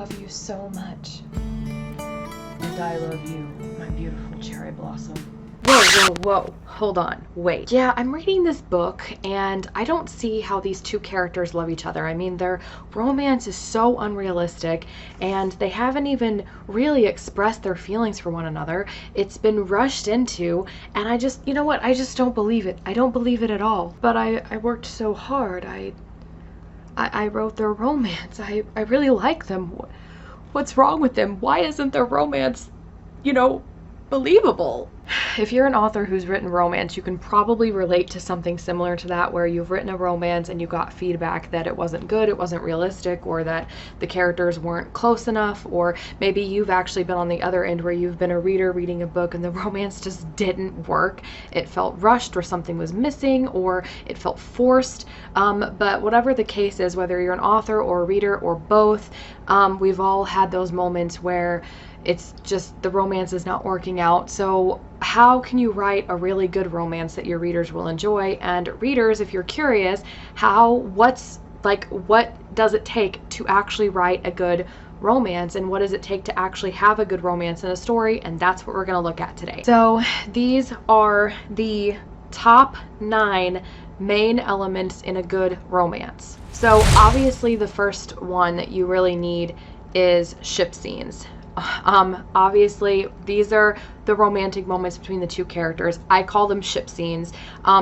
love you so much. And I love you, my beautiful cherry blossom. Whoa, hold on, wait. Yeah, I'm reading this book and I don't see how these two characters love each other. I mean, their romance is so unrealistic and they haven't even really expressed their feelings for one another. It's been rushed into, and I just, you know what, I just don't believe it. I don't believe it at all. But I worked so hard. I wrote their romance. I really like them. What's wrong with them? Why isn't their romance, believable? If you're an author who's written romance, you can probably relate to something similar to that, where you've written a romance and you got feedback that it wasn't good, it wasn't realistic, or that the characters weren't close enough, or maybe you've actually been on the other end where you've been a reader reading a book and the romance just didn't work. It felt rushed, or something was missing, or it felt forced. But whatever the case is, whether you're an author or a reader or both, we've all had those moments where it's just the romance is not working out. So how can you write a really good romance that your readers will enjoy? And readers, if you're curious, what does it take to actually write a good romance, and what does it take to actually have a good romance in a story? And that's what we're going to look at today. So these are the top 9 main elements in a good romance. So obviously the first one that you really need is ship scenes. Obviously these are the romantic moments between the two characters. I call them ship scenes.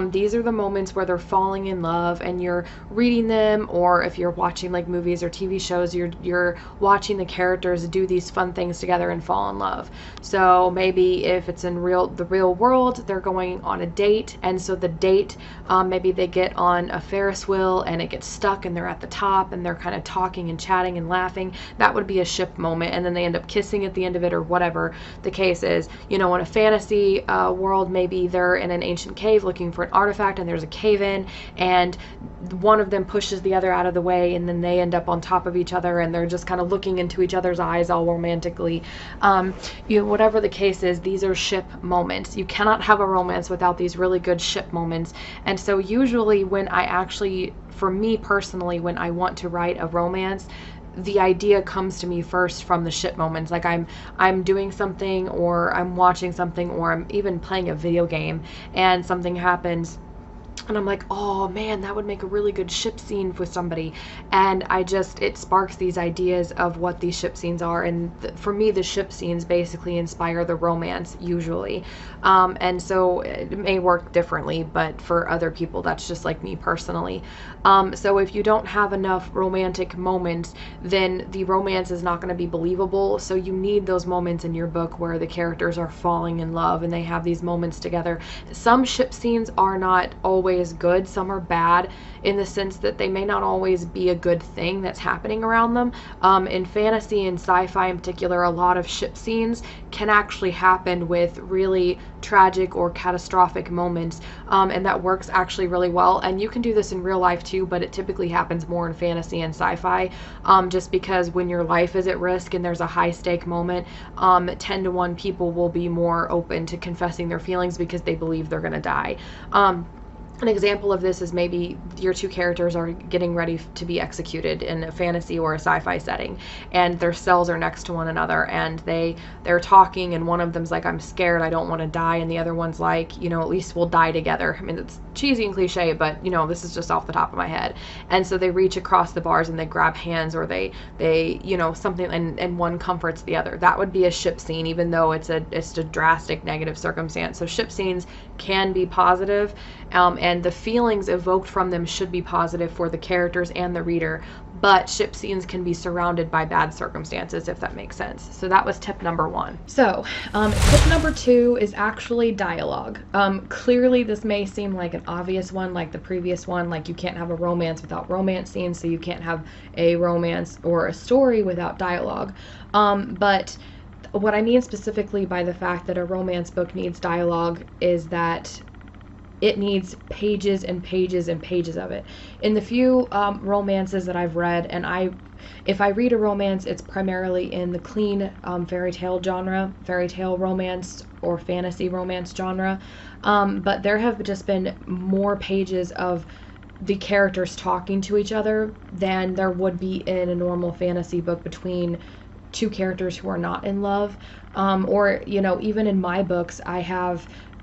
These are the moments where they're falling in love and you're reading them, or if you're watching like movies or TV shows, you're watching the characters do these fun things together and fall in love. So maybe if it's in the real world, they're going on a date, and so the date, maybe they get on a Ferris wheel and it gets stuck and they're at the top and they're kind of talking and chatting and laughing. That would be a ship moment, and then they end up kissing at the end of it, or whatever the case is. In a fantasy world, maybe they're in an ancient cave looking for an artifact and there's a cave in, and one of them pushes the other out of the way, and then they end up on top of each other and they're just kind of looking into each other's eyes all romantically. Whatever the case is, these are ship moments. You cannot have a romance without these really good ship moments. And so usually for me personally, when I want to write a romance, the idea comes to me first from the ship moments. Like I'm doing something, or I'm watching something, or I'm even playing a video game and something happens and I'm like, oh man, that would make a really good ship scene with somebody. And it sparks these ideas of what these ship scenes are. And for me, the ship scenes basically inspire the romance usually. And so it may work differently, but for other people, that's just like me personally. So if you don't have enough romantic moments, then the romance is not going to be believable. So you need those moments in your book where the characters are falling in love and they have these moments together. Some ship scenes are not always good. Some are bad in the sense that they may not always be a good thing that's happening around them. In fantasy and sci-fi in particular, a lot of ship scenes can actually happen with really tragic or catastrophic moments, and that works actually really well. And you can do this in real life too, but it typically happens more in fantasy and sci-fi, just because when your life is at risk and there's a high stake moment, 10 to 1 people will be more open to confessing their feelings because they believe they're going to die. An example of this is maybe your two characters are getting ready to be executed in a fantasy or a sci-fi setting, and their cells are next to one another, and they're talking, and one of them's like, I'm scared, I don't want to die, and the other one's like, at least we'll die together. I mean, it's cheesy and cliche, but this is just off the top of my head. And so they reach across the bars and they grab hands, or they something, and one comforts the other. That would be a ship scene, even though it's a drastic negative circumstance. So ship scenes can be positive, and the feelings evoked from them should be positive for the characters and the reader, but ship scenes can be surrounded by bad circumstances, if that makes sense. So that was tip number 1. So tip number 2 is actually dialogue. Clearly this may seem like an obvious one, like the previous one, like you can't have a romance without romance scenes, so you can't have a romance or a story without dialogue. But what I mean specifically by the fact that a romance book needs dialogue is that it needs pages and pages and pages of it. In the few romances that I've read, and if I read a romance, it's primarily in the clean fairy tale genre, fairy tale romance or fantasy romance genre, but there have just been more pages of the characters talking to each other than there would be in a normal fantasy book between two characters who are not in love. Or, you know, even in my books, I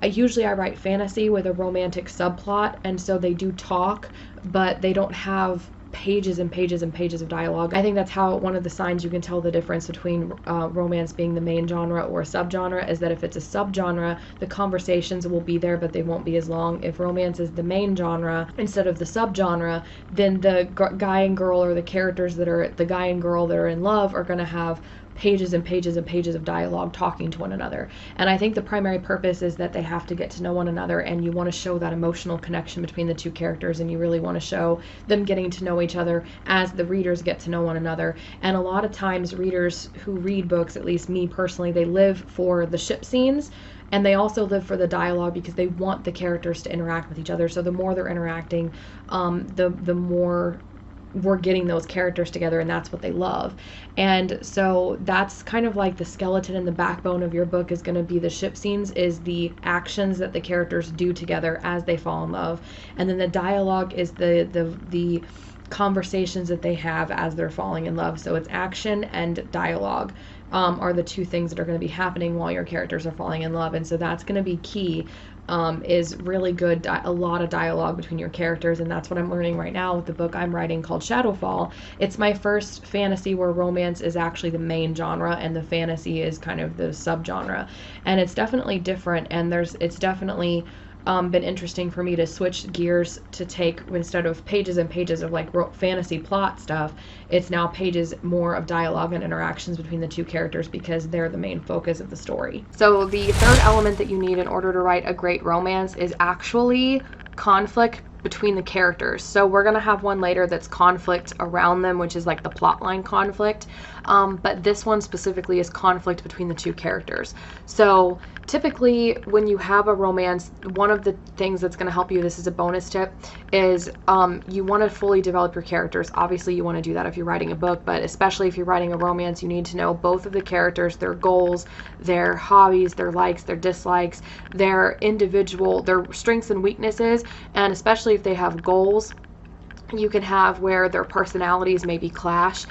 write fantasy with a romantic subplot, and so they do talk, but they don't have pages and pages and pages of dialogue. I think that's how one of the signs you can tell the difference between romance being the main genre or a subgenre is that if it's a subgenre, the conversations will be there, but they won't be as long. If romance is the main genre instead of the subgenre, then the guy and girl, or the characters that are the guy and girl that are in love, are going to have pages and pages and pages of dialogue talking to one another. And I think the primary purpose is that they have to get to know one another, and you want to show that emotional connection between the two characters, and you really want to show them getting to know each other as the readers get to know one another. And a lot of times readers who read books, at least me personally, they live for the ship scenes, and they also live for the dialogue because they want the characters to interact with each other. So the more they're interacting, the more we're getting those characters together, and that's what they love. And so that's kind of like the skeleton and the backbone of your book is going to be the ship scenes, is the actions that the characters do together as they fall in love, and then the dialogue is the conversations that they have as they're falling in love. So it's action and dialogue are the two things that are going to be happening while your characters are falling in love. And so that's going to be key, is really good, a lot of dialogue between your characters. And that's what I'm learning right now with the book I'm writing called Shadowfall. It's my first fantasy where romance is actually the main genre and the fantasy is kind of the subgenre. And it's definitely different, and it's definitely been interesting for me to switch gears to take, instead of pages and pages of like fantasy plot stuff, it's now pages more of dialogue and interactions between the two characters because they're the main focus of the story. So the third element that you need in order to write a great romance is actually conflict between the characters. So we're going to have one later that's conflict around them, which is like the plotline conflict. But this one specifically is conflict between the two characters. So typically when you have a romance, one of the things that's going to help you, this is a bonus tip, is you want to fully develop your characters. Obviously you want to do that if you're writing a book, but especially if you're writing a romance, you need to know both of the characters, their goals, their hobbies, their likes, their dislikes, their strengths and weaknesses, and especially if they have goals, you can have where their personalities maybe clash.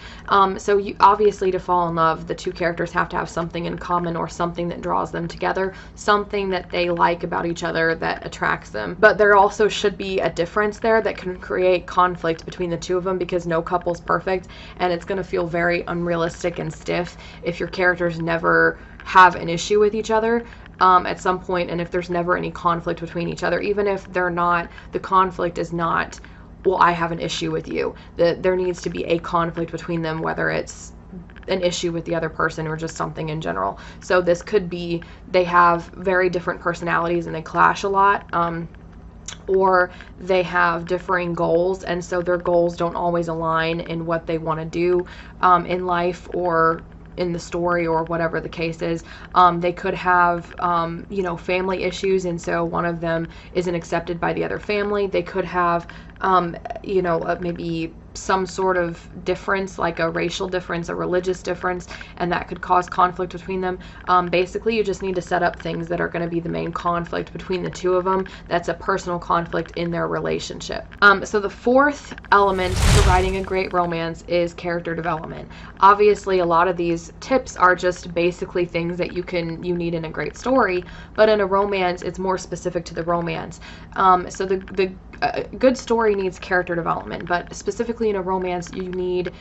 So you obviously, to fall in love, the two characters have to have something in common or something that draws them together, something that they like about each other that attracts them. But there also should be a difference there that can create conflict between the two of them, because no couple's perfect, and it's going to feel very unrealistic and stiff if your characters never have an issue with each other at some point, and if there's never any conflict between each other, even if the conflict is not, well, I have an issue with you. There needs to be a conflict between them, whether it's an issue with the other person or just something in general. So this could be they have very different personalities and they clash a lot, or they have differing goals, and so their goals don't always align in what they want to do in life or in the story or whatever the case is. They could have family issues, and so one of them isn't accepted by the other family. They could have maybe some sort of difference, like a racial difference, a religious difference, and that could cause conflict between them. Basically, you just need to set up things that are going to be the main conflict between the two of them. That's a personal conflict in their relationship. So the fourth element to writing a great romance is character development. Obviously, a lot of these tips are just basically things that you need in a great story, but in a romance, it's more specific to the romance. So the good story needs character development, but specifically in a romance, you need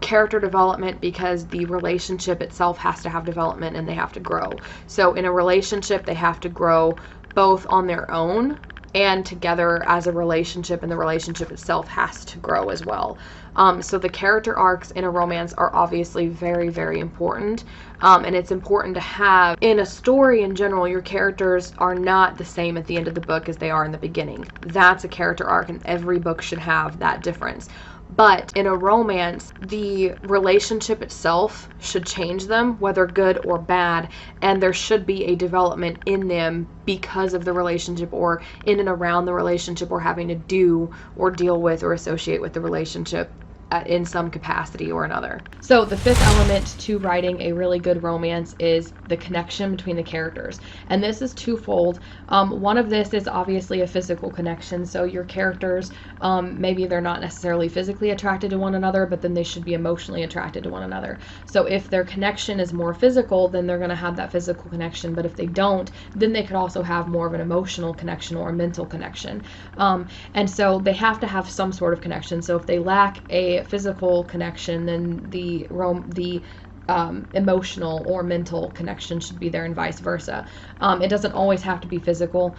character development because the relationship itself has to have development and they have to grow. So in a relationship, they have to grow both on their own and together as a relationship, and the relationship itself has to grow as well. So the character arcs in a romance are obviously very, very important. And it's important to have, in a story in general, your characters are not the same at the end of the book as they are in the beginning. That's a character arc, and every book should have that difference. But in a romance, the relationship itself should change them, whether good or bad, and there should be a development in them because of the relationship or in and around the relationship or having to do or deal with or associate with the relationship. in some capacity or another. So the fifth element to writing a really good romance is the connection between the characters. And this is twofold. One of this is obviously a physical connection. So your characters, maybe they're not necessarily physically attracted to one another, but then they should be emotionally attracted to one another. So if their connection is more physical, then they're going to have that physical connection. But if they don't, then they could also have more of an emotional connection or a mental connection. And so they have to have some sort of connection. So if they lack a physical connection, then the emotional or mental connection should be there, and vice versa. It doesn't always have to be physical.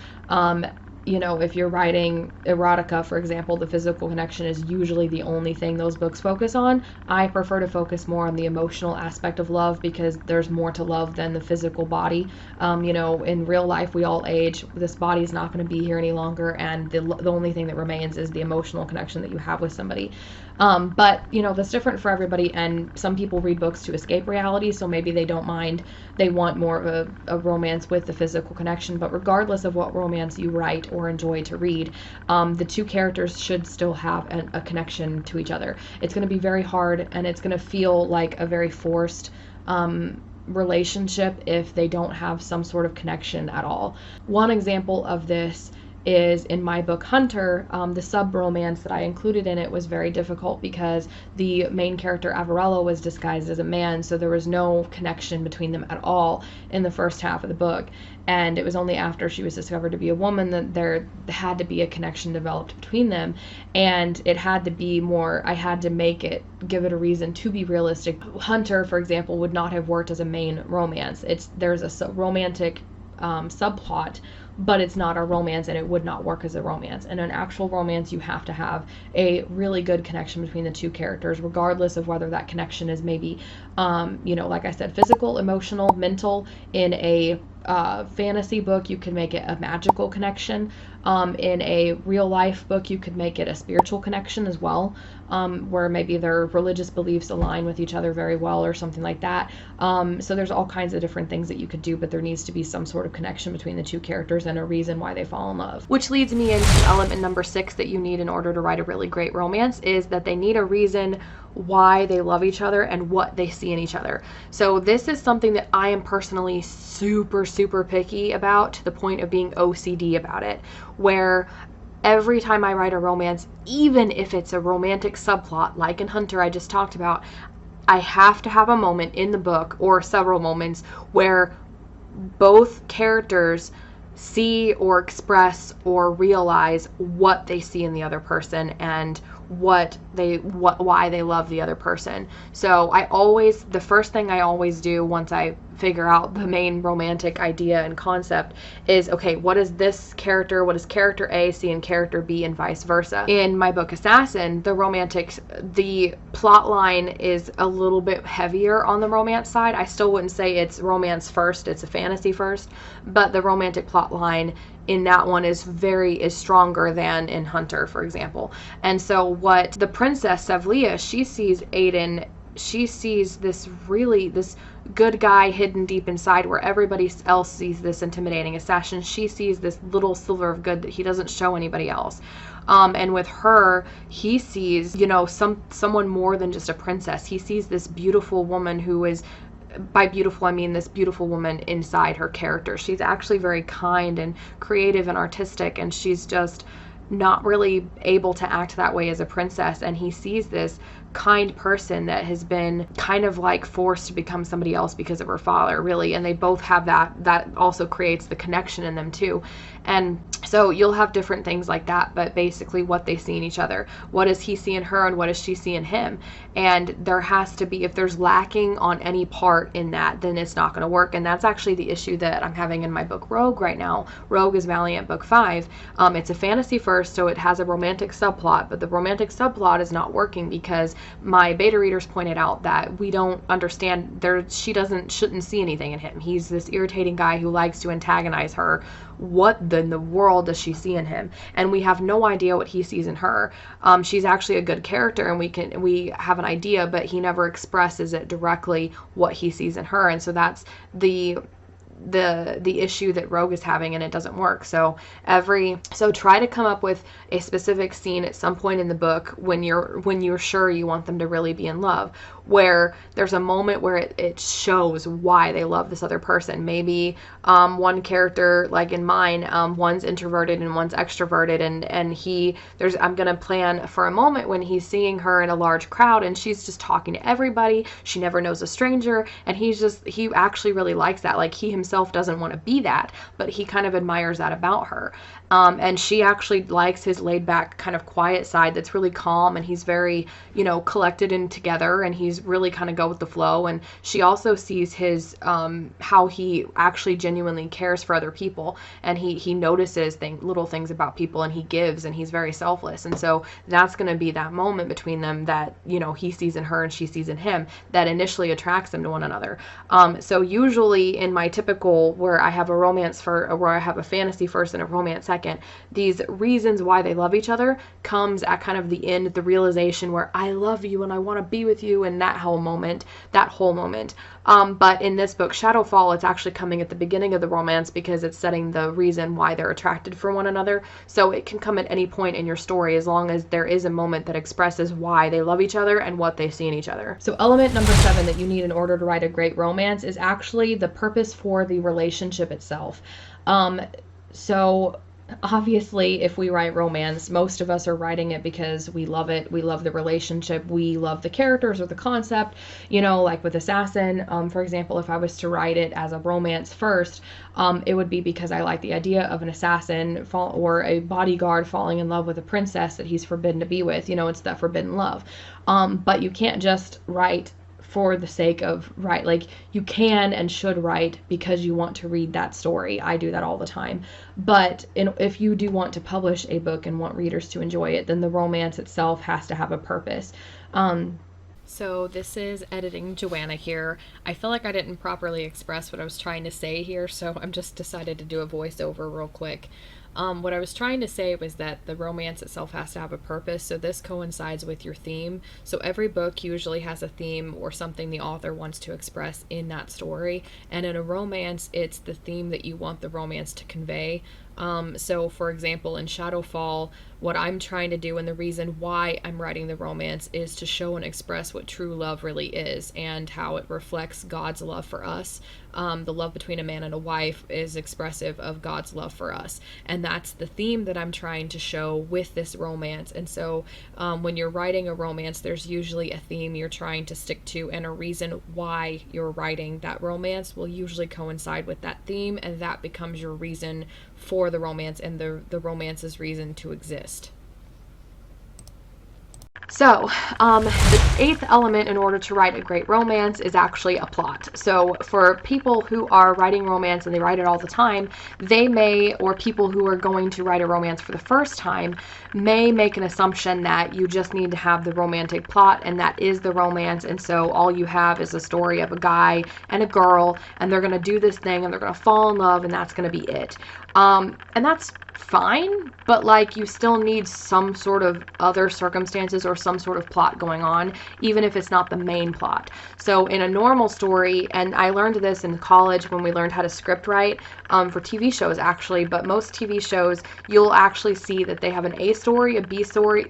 You know, if you're writing erotica, for example, the physical connection is usually the only thing those books focus on. I prefer to focus more on the emotional aspect of love because there's more to love than the physical body. You know, in real life, we all age. This body is not going to be here any longer, and the only thing that remains is the emotional connection that you have with somebody. But, you know, that's different for everybody, and some people read books to escape reality, so maybe they don't mind. They want more of a romance with the physical connection, but regardless of what romance you write or enjoy to read, the two characters should still have a connection to each other. It's going to be very hard, and it's going to feel like a very forced relationship if they don't have some sort of connection at all. One example of this is in my book Hunter. The sub-romance that I included in it was very difficult because the main character Avarello was disguised as a man, so there was no connection between them at all in the first half of the book. And it was only after she was discovered to be a woman that there had to be a connection developed between them. And it had to be more, I had to give it a reason to be realistic. Hunter, for example, would not have worked as a main romance. There's a romantic subplot, but it's not a romance, and it would not work as a romance. In an actual romance, you have to have a really good connection between the two characters, regardless of whether that connection is maybe, you know, like I said, physical, emotional, mental. In a fantasy book, you can make it a magical connection. In a real life book, you could make it a spiritual connection as well, where maybe their religious beliefs align with each other very well or something like that. So there's all kinds of different things that you could do, but there needs to be some sort of connection between the two characters and a reason why they fall in love. Which leads me into element number 6 that you need in order to write a really great romance, is that they need a reason why they love each other and what they see in each other. So this is something that I am personally super picky about, to the point of being OCD about it, where every time I write a romance, even if it's a romantic subplot like in Hunter I just talked about, I have to have a moment in the book, or several moments, where both characters see or express or realize what they see in the other person and why they love the other person. So the first thing I always do once I figure out the main romantic idea and concept is, okay, what does character A see in character B, and vice versa. In my book Assassin, the plot line is a little bit heavier on the romance side. I still wouldn't say it's romance first, it's a fantasy first, but the romantic plot line in that one is stronger than in Hunter, for example. And so what the princess Sevlia, she sees Aiden, she sees this good guy hidden deep inside, where everybody else sees this intimidating assassin. She sees this little sliver of good that he doesn't show anybody else. And with her, he sees, you know, someone more than just a princess. He sees this beautiful woman who is, by beautiful I mean this beautiful woman inside her character. She's actually very kind and creative and artistic, and she's just not really able to act that way as a princess. And he sees this kind person that has been kind of like forced to become somebody else because of her father, really. And they both have that also creates the connection in them too. And so you'll have different things like that, but basically what they see in each other. What does he see in her, and what does she see in him? And there has to be, if there's lacking on any part in that, then it's not going to work. And that's actually the issue that I'm having in my book Rogue right now. Rogue is Valiant book 5. It's a fantasy first, so it has a romantic subplot, but the romantic subplot is not working because my beta readers pointed out that we don't understand, she shouldn't see anything in him. He's this irritating guy who likes to antagonize her. What in the world does she see in him? And we have no idea what he sees in her. She's actually a good character, and we have an idea, but he never expresses it directly what he sees in her. And so that's the issue that Rogue is having, and it doesn't work. So try to come up with a specific scene at some point in the book when you're sure you want them to really be in love, where there's a moment where it shows why they love this other person. Maybe one character, like in mine, one's introverted and one's extroverted, and I'm gonna plan for a moment when he's seeing her in a large crowd and she's just talking to everybody. She never knows a stranger, and he actually really likes that. Like, he himself doesn't want to be that, but he kind of admires that about her. And she actually likes his laid back, kind of quiet side that's really calm, and he's very, collected and together, and he's really kind of go with the flow. And she also sees his, how he actually genuinely cares for other people, and he notices little things about people, and he gives, and he's very selfless. And so that's going to be that moment between them that, he sees in her and she sees in him, that initially attracts them to one another. So usually in my typical, where I have a fantasy first and a romance second, these reasons why they love each other comes at kind of the end, the realization where I love you and I want to be with you, and that whole moment. But in this book, Shadowfall, it's actually coming at the beginning of the romance because it's setting the reason why they're attracted for one another. So it can come at any point in your story, as long as there is a moment that expresses why they love each other and what they see in each other. So element number 7 that you need in order to write a great romance is actually the purpose for the relationship itself. So obviously, if we write romance, most of us are writing it because we love it. We love the relationship. We love the characters or the concept. Like with Assassin, for example, if I was to write it as a romance first, it would be because I like the idea of an assassin or a bodyguard falling in love with a princess that he's forbidden to be with. It's that forbidden love. But you can't just write for the sake of like, you can and should write because you want to read that story. I do that all the time. But if you do want to publish a book and want readers to enjoy it, then the romance itself has to have a purpose. So this is editing Joanna here. I feel like I didn't properly express what I was trying to say here, so I'm just decided to do a voiceover real quick. What I was trying to say was that the romance itself has to have a purpose, so this coincides with your theme. So every book usually has a theme or something the author wants to express in that story, and in a romance, it's the theme that you want the romance to convey. So for example, in Shadowfall, what I'm trying to do and the reason why I'm writing the romance is to show and express what true love really is and how it reflects God's love for us. The love between a man and a wife is expressive of God's love for us. And that's the theme that I'm trying to show with this romance. And so when you're writing a romance, there's usually a theme you're trying to stick to, and a reason why you're writing that romance will usually coincide with that theme, and that becomes your reason for the romance and the romance's reason to exist. So, the 8th element in order to write a great romance is actually a plot. So, for people who are writing romance and they write it all the time, or people who are going to write a romance for the first time, may make an assumption that you just need to have the romantic plot, and that is the romance, and so all you have is a story of a guy and a girl, and they're going to do this thing, and they're going to fall in love, and that's going to be it. And that's fine, but you still need some sort of other circumstances or some sort of plot going on, even if it's not the main plot. So in a normal story, and I learned this in college when we learned how to script write for TV shows actually, but most TV shows you'll actually see that they have an A story, a B story,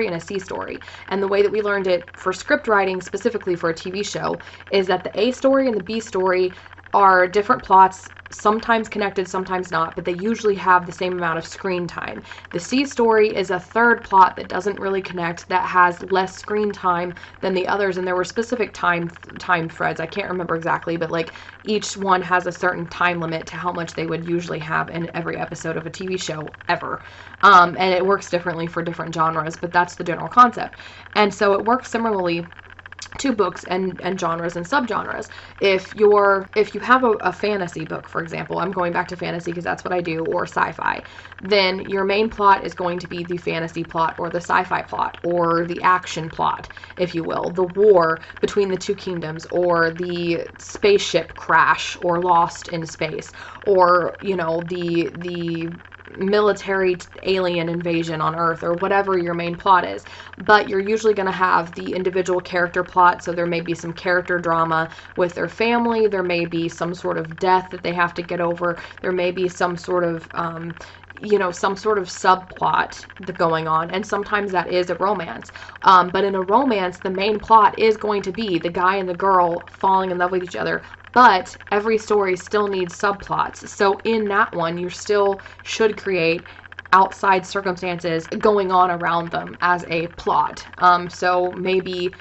and a C story. And the way that we learned it for script writing specifically for a TV show is that the A story and the B story are different plots, sometimes connected, sometimes not, but they usually have the same amount of screen time. The C story is a third plot that doesn't really connect, that has less screen time than the others, and there were specific time threads. I can't remember exactly, but each one has a certain time limit to how much they would usually have in every episode of a TV show ever. And it works differently for different genres, but that's the general concept. And so it works similarly to books and genres and subgenres. If you have a fantasy book, for example, I'm going back to fantasy because that's what I do, or sci-fi, then your main plot is going to be the fantasy plot or the sci-fi plot or the action plot, if you will, the war between the two kingdoms, or the spaceship crash or lost in space, or the military alien invasion on Earth, or whatever your main plot is. But you're usually going to have the individual character plot, so there may be some character drama with their family, there may be some sort of death that they have to get over, there may be some sort of some sort of subplot going on, and sometimes that is a romance. But in a romance, the main plot is going to be the guy and the girl falling in love with each other, but every story still needs subplots. So in that one, you still should create outside circumstances going on around them as a plot. So maybe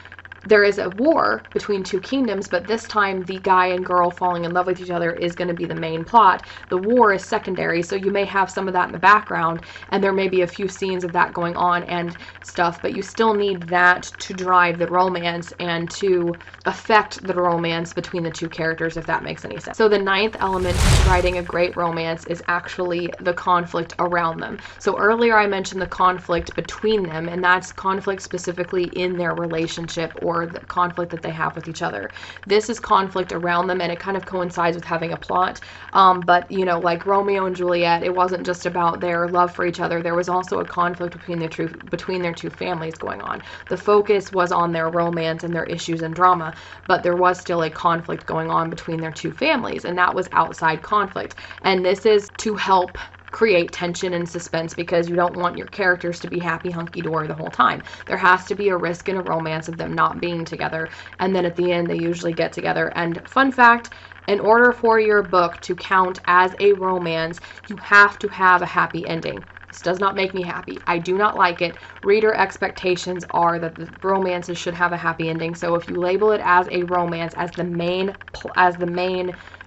there is a war between two kingdoms, but this time the guy and girl falling in love with each other is going to be the main plot. The war is secondary, so you may have some of that in the background, and there may be a few scenes of that going on and stuff, but you still need that to drive the romance and to affect the romance between the two characters, if that makes any sense. So the 9th element to writing a great romance is actually the conflict around them. So earlier I mentioned the conflict between them, and that's conflict specifically in their relationship or the conflict that they have with each other. This is conflict around them, and it kind of coincides with having a plot. But like Romeo and Juliet, it wasn't just about their love for each other. There was also a conflict between their two families going on. The focus was on their romance and their issues and drama, but there was still a conflict going on between their two families, and that was outside conflict. And this is to help create tension and suspense, because you don't want your characters to be happy hunky-dory the whole time. There has to be a risk in a romance of them not being together, and then at the end they usually get together. And fun fact, in order for your book to count as a romance, you have to have a happy ending. This does not make me happy. I do not like it. Reader expectations are that the romances should have a happy ending. So if you label it as a romance, as the main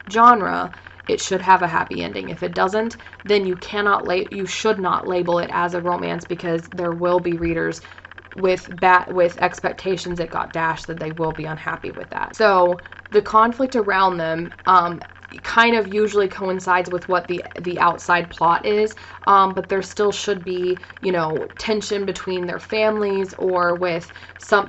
genre, it should have a happy ending. If it doesn't, then you should not label it as a romance, because there will be readers with expectations that got dashed that they will be unhappy with that. So the conflict around them kind of usually coincides with what the outside plot is, but there still should be tension between their families, or with some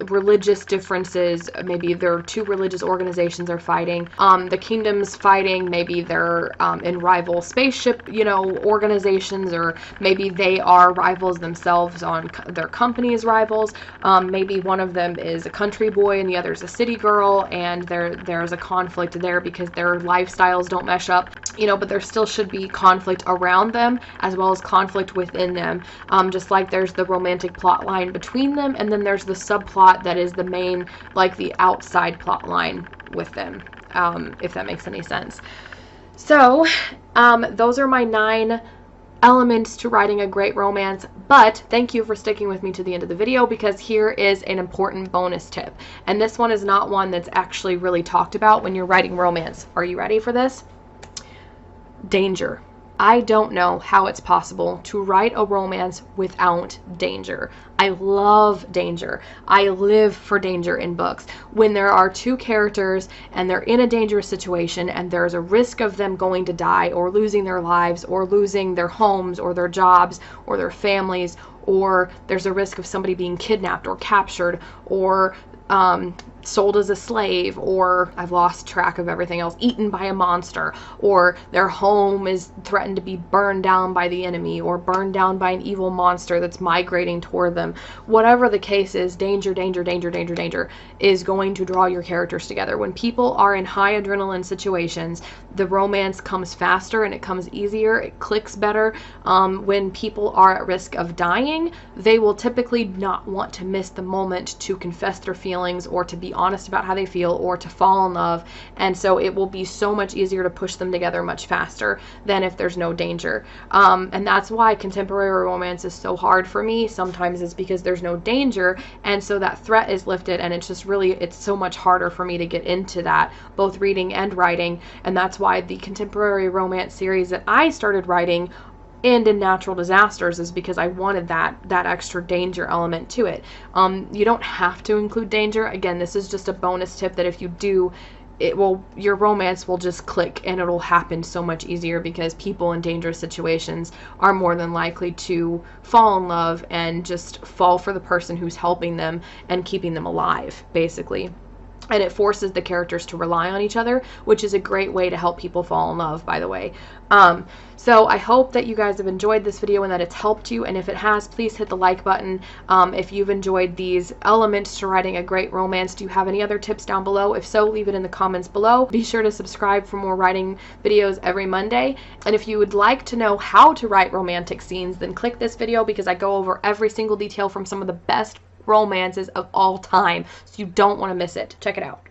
religious differences. Maybe there are two religious organizations are fighting, the kingdoms fighting, maybe they're in rival spaceship organizations, or maybe they are rivals themselves on their company's rivals. Maybe one of them is a country boy and the other is a city girl, and there's a conflict there because their lifestyles don't mesh up, but there still should be conflict around them as well as conflict within them, just like there's the romantic plot line between them, and then there's the subplot that is the main, like the outside plot line with them, if that makes any sense. So those are my 9 elements to writing a great romance. But thank you for sticking with me to the end of the video, because here is an important bonus tip, and this one is not one that's actually really talked about when you're writing romance. Are you ready for this? Danger. I don't know how it's possible to write a romance without danger. I love danger. I live for danger in books. When there are two characters and they're in a dangerous situation and there's a risk of them going to die or losing their lives or losing their homes or their jobs or their families, or there's a risk of somebody being kidnapped or captured or sold as a slave, or I've lost track of everything else, eaten by a monster, or their home is threatened to be burned down by the enemy or burned down by an evil monster that's migrating toward them. Whatever the case is, danger, danger, danger, danger, danger is going to draw your characters together. When people are in high adrenaline situations, the romance comes faster and it comes easier, it clicks better. When people are at risk of dying, they will typically not want to miss the moment to confess their feelings or to be honest about how they feel or to fall in love, and so it will be so much easier to push them together much faster than if there's no danger. And that's why contemporary romance is so hard for me sometimes, is because there's no danger, and so that threat is lifted, and it's so much harder for me to get into that, both reading and writing. And that's why the contemporary romance series that I started writing and in natural disasters is because I wanted that extra danger element to it. You don't have to include danger. Again, this is just a bonus tip that if you do, your romance will just click and it'll happen so much easier, because people in dangerous situations are more than likely to fall in love and just fall for the person who's helping them and keeping them alive, basically. and it forces the characters to rely on each other, which is a great way to help people fall in love, by the way. So I hope that you guys have enjoyed this video and that it's helped you, and if it has, please hit the like button. If you've enjoyed these elements to writing a great romance, do you have any other tips down below? If so, leave it in the comments below. Be sure to subscribe for more writing videos every Monday, and if you would like to know how to write romantic scenes, then click this video because I go over every single detail from some of the best romances of all time, so you don't want to miss it. Check it out.